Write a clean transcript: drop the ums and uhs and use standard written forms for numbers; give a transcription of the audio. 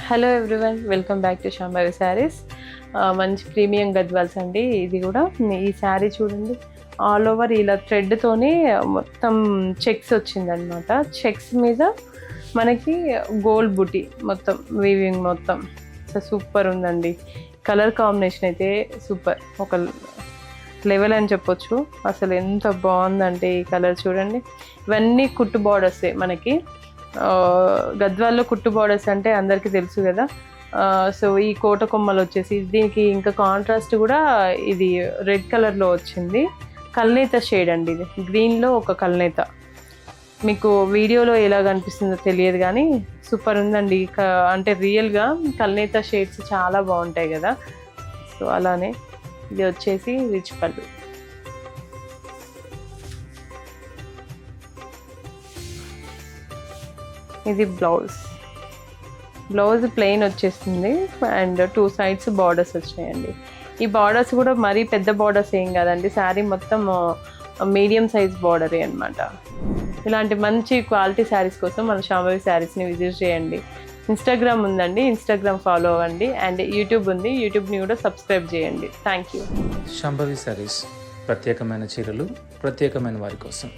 Hello everyone, welcome back to Shambhavi saris. మంచి premium Gadwals అండి. ఇది కూడా ఈ శారీ చూడండి, ఆల్ ఓవర్ ఇలా థ్రెడ్తోనే మొత్తం చెక్స్ వచ్చిందనమాట. చెక్స్ మీద మనకి గోల్డ్ బుటీ మొత్తం వీవింగ్ మొత్తం. సో సూపర్ ఉందండి. కలర్ కాంబినేషన్ అయితే సూపర్, ఒక లెవెల్ అని చెప్పొచ్చు. అసలు ఎంత బాగుందంటే ఈ కలర్ చూడండి. ఇవన్నీ కుట్టు బార్డర్సే మనకి. గద్వాల్లో కుట్టు బార్డర్స్ అంటే అందరికీ తెలుసు కదా. సో ఈ కోట కొమ్మలు వచ్చేసి దీనికి ఇంకా కాంట్రాస్ట్ కూడా ఇది రెడ్ కలర్లో వచ్చింది. కల్నేత షేడ్ అండి, ఇది గ్రీన్లో ఒక కల్నేత. మీకు వీడియోలో ఎలా కనిపిస్తుందో తెలియదు కానీ సూపర్ ఉందండి. అంటే రియల్గా కల్నేత షేడ్స్ చాలా బాగుంటాయి కదా. సో అలానే ఇది వచ్చేసి రిచ్ పళ్ళు. ఇది బ్లౌజ్ ప్లెయిన్ వచ్చేస్తుంది అండ్ 2 సైడ్స్ బార్డర్స్ వచ్చినాయండి. ఈ బార్డర్స్ కూడా మరీ పెద్ద బార్డర్స్ ఏం కాదండి, శారీ మొత్తం మీడియం సైజ్ బార్డరే అనమాట. ఇలాంటి మంచి క్వాలిటీ శారీస్ కోసం మన శాంభవి శారీస్ని విజిట్ చేయండి. ఇన్స్టాగ్రామ్ ఉందండి, ఇన్స్టాగ్రామ్ ఫాలో అవ్వండి. అండ్ యూట్యూబ్ ఉంది, యూట్యూబ్ని కూడా సబ్స్క్రైబ్ చేయండి. Thank you. శాంభవి శారీస్, ప్రత్యేకమైన చీరలు ప్రత్యేకమైన వారి కోసం.